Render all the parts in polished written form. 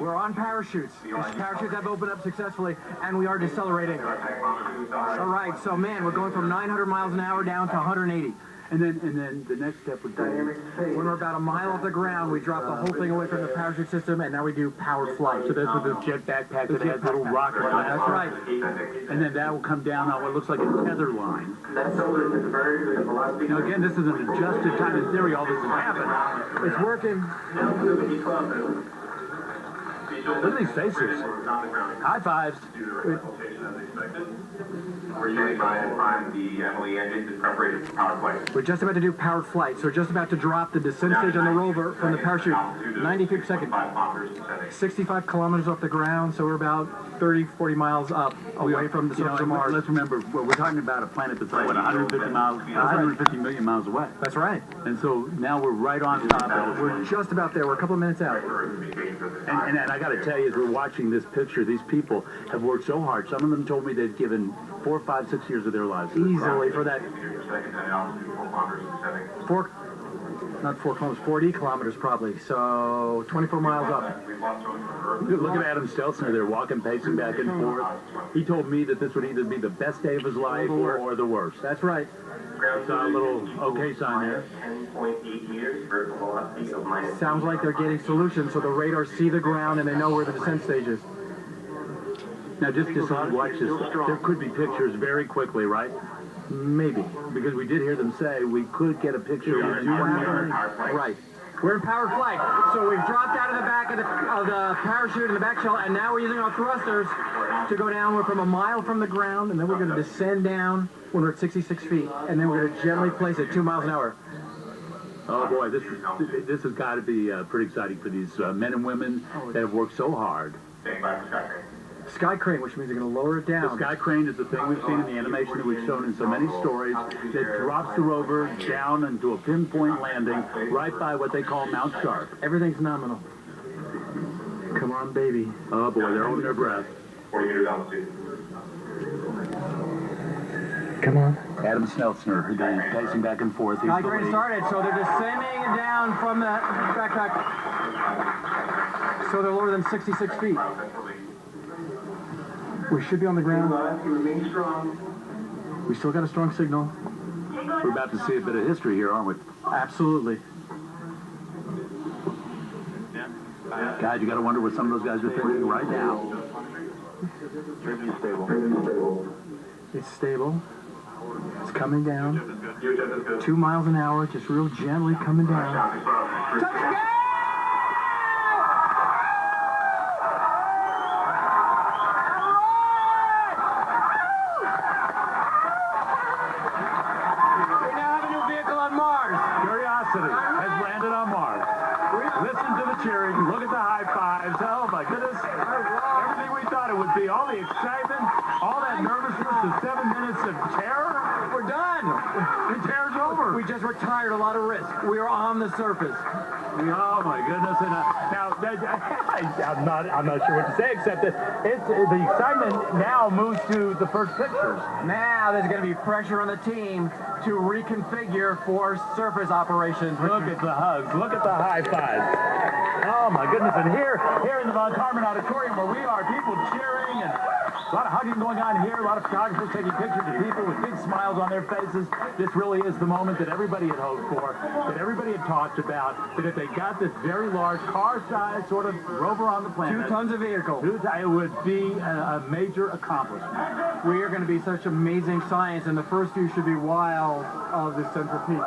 We're on parachutes. Parachutes have opened up successfully, and we are decelerating. All right, so man, we're going from 900 miles an hour down to 180. And then the next step would be when we're about a mile off the ground, we drop the whole thing away from the parachute system, and now we do powered flight. So that's with the jet backpack that has little rocket. That's right. And then that will come down on what looks like a tether line. Now again, this is an adjusted time. In theory, all this has happened. It's working. Look at these faces. High fives. We're using prime the Emily engine to preparation for power flight. We're just about to do powered flight, so we're just about to drop the descent stage on the Rover from the parachute. 90 feet per second. 65 kilometers off the ground, so we're about 30, 40 miles up away from the surface of Mars. Let's remember, we're talking about a planet that's like, what, 150 million miles away. That's right. And so now we're right on top of it. We're just about there. We're a couple of minutes out. And I got to tell you, as we're watching this picture, these people have worked so hard. Some of them told me they'd given 4, 5, 6 years of their lives easily for that. 40 kilometers probably. So 24 miles up. Look at Adam Stelzner there, walking, pacing back and forth. He told me that this would either be the best day of his life or the worst. That's right. Saw a little okay sign there. 10.8 meters vertical velocity of minus. Sounds like they're getting solutions, so the radars see the ground and they know where the descent stage is. Now just watch this. There could be pictures very quickly, right? Maybe. Because we did hear them say we could get a picture. Right. We're in powered flight. So we've dropped out of the back of the parachute in the back shell, and now we're using our thrusters to go down. We're from a mile from the ground, and then we're going to descend down when we're at 66 feet, and then we're going to gently place it 2 miles an hour. Oh boy, this has got to be pretty exciting for these men and women that have worked so hard. Sky crane, which means they're going to lower it down. The sky crane is the thing we've seen in the animation that we've shown in so many stories that drops the rover down into a pinpoint landing right by what they call Mount Sharp. Everything's nominal. Come on, baby. Oh boy, they're holding their breath. 40 meters altitude. Come on. Adam Stelzner, who's pacing back and forth. Sky crane started, so they're descending down from the backpack. So they're lower than 66 feet. We should be on the ground. Remain strong. We still got a strong signal. We're about to see a bit of history here, aren't we? Absolutely. God, you got to wonder what some of those guys are thinking right now. It's stable. It's coming down. 2 miles an hour, just real gently coming down. Touchdown! Has landed on Mars. Listen to the cheering. Look at the high fives. Oh my goodness. Everything we thought it would be. All the excitement, all that nervousness, the 7 minutes of terror. We're done. The terror's over. We just retired a lot of risk. We are on the surface. Oh my goodness! And now I'm not sure what to say except that the excitement now moves to the first pictures. Now there's going to be pressure on the team to reconfigure for surface operations. Look at the hugs. Look at the high fives. Oh my goodness! And here in the Von Karman Auditorium where we are, people cheering and a lot of hugging going on here. A lot of photographers taking pictures of people with big smiles on their faces. This really is the moment that everybody had hoped for, that everybody had talked about. That if they got this very large car-sized sort of rover on the planet, 2 tons of vehicle, it would be a major accomplishment. We are going to be such amazing science, and the first few should be wild of the Central Peak.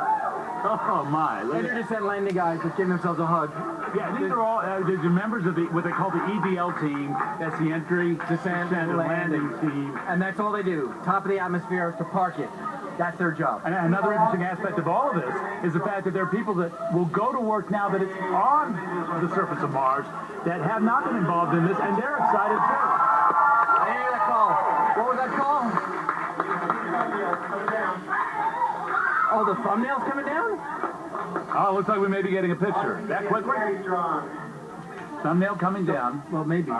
Oh my! And your descent landing guys just giving themselves a hug. Yeah, these are all these are members of what they call the EDL team. That's the entry, descent, and landing team. And that's all they do. Top of the atmosphere to park it. That's their job. And another interesting aspect of all of this is the fact that there are people that will go to work now that it's on the surface of Mars that have not been involved in this, and they're excited too. I hear that call. What was that call? Oh, the thumbnail's coming down? Oh, looks like we may be getting a picture. That quickly? Thumbnail coming down. Well, maybe.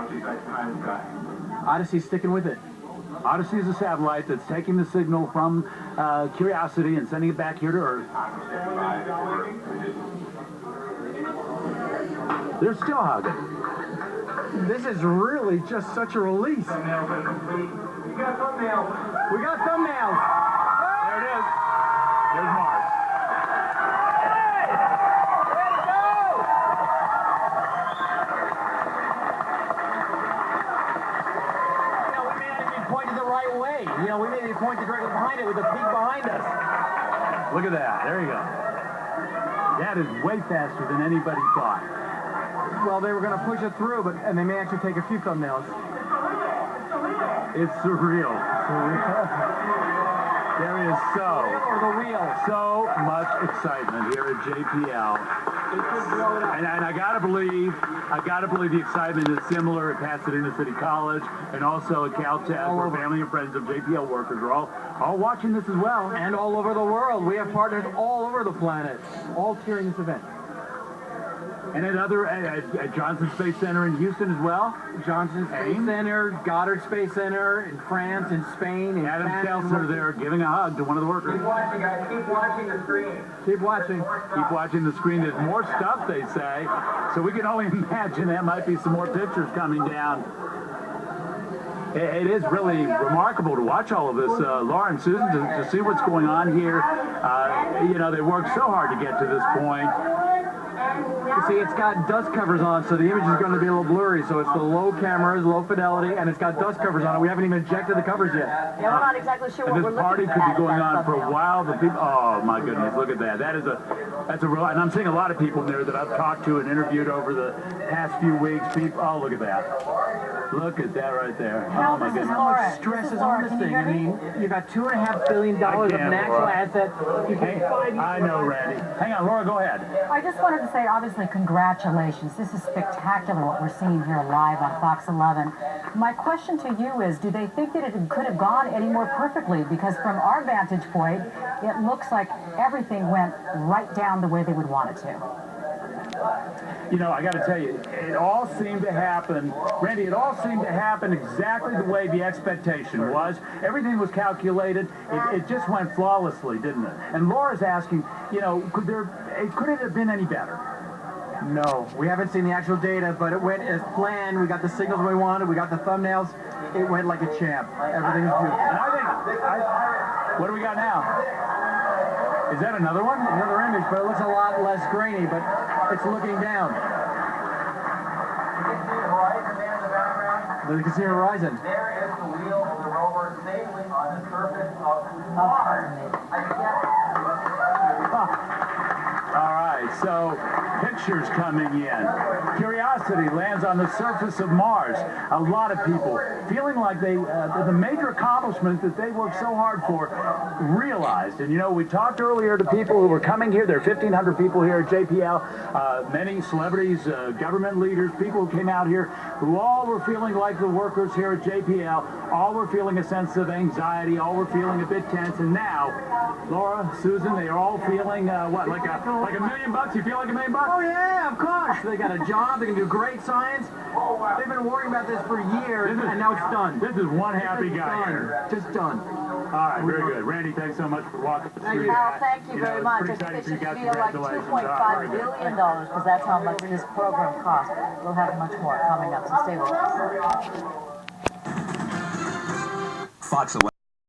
Odyssey's sticking with it. Odyssey is a satellite that's taking the signal from Curiosity and sending it back here to Earth. They're still hugging. This is really just such a release. Thumbnails are complete. We got thumbnails. We got thumbnails. There it is. There's Mars. We may not even be pointed the right way. We may be pointed directly behind it with the peak behind us. Look at that. There you go. That is way faster than anybody thought. Well, they were going to push it through, and they may actually take a few thumbnails. It's surreal. There is Or the wheel. so much excitement here at JPL. And I gotta believe the excitement is similar at Pasadena City College and also at Caltech, where family and friends of JPL workers are all watching this as well. And all over the world. We have partners all over the planet, all cheering this event. And at Johnson Space Center in Houston as well. Johnson Space Center, Goddard Space Center in France, in Spain, in Adam Canada. Stelzer there giving a hug to one of the workers. Keep watching, guys. Keep watching the screen. Keep watching. Keep watching the screen. There's more stuff, they say. So we can only imagine that might be some more pictures coming down. It is really remarkable to watch all of this, Laura and Susan, to see what's going on here. They worked so hard to get to this point. You see, it's got dust covers on, so the image is going to be a little blurry. So it's the low cameras, low fidelity, and it's got dust covers on it. We haven't even ejected the covers yet. Yeah, we're not exactly sure what And we're this party looking could at. be going on for a while. The people, oh my goodness, look at that. That's a real, and I'm seeing a lot of people in there that I've talked to and interviewed over the past few weeks. People, oh, look at that. Look at that right there. How Oh my this is goodness. Laura. Stress This is Laura. on this Can you thing. hear I me? mean, you got $2.5 billion of can't, natural Laura. assets. You Hey, can find I know, Randy. Hang on, Laura, go ahead. I just wanted to say, obviously, congratulations. This is spectacular what we're seeing here live on Fox 11. My question to you is, do they think that it could have gone any more perfectly? Because from our vantage point, it looks like everything went right down the way they would want it to. I got to tell you, it all seemed to happen, Randy, it all seemed to happen exactly the way the expectation was. Everything was calculated. It just went flawlessly, didn't it? And Laura's asking, could it have been any better? No, we haven't seen the actual data, but it went as planned. We got the signals we wanted. We got the thumbnails. It went like a champ. Everything is beautiful. And what do we got now? Is that another one? Another image, but it looks a lot less grainy, but it's looking down. You can see horizon. There is the wheel of the rover safely on the surface of Mars. All right, so pictures coming in. Curiosity lands on the surface of Mars. A lot of people feeling like the major accomplishment that they worked so hard for realized. And we talked earlier to people who were coming here. There are 1,500 people here at JPL. Many celebrities, government leaders, people who came out here who all were feeling like the workers here at JPL. All were feeling a sense of anxiety. All were feeling a bit tense. And now, Laura, Susan, they are all feeling like $1 million bucks? You feel like $1 million bucks? Oh yeah, of course. They got a job. They can do great science. They've been worrying about this for years, and now it's done. This is one happy guy Done. here. Just done. All right, very good. Randy, thanks so much for walking us through Well, that. thank you very much. Pretty It exciting for you should guys. feel like Congratulations. $2.5 billion, because that's how much this program cost. We'll have much more coming up, so stay with us. Fox 11.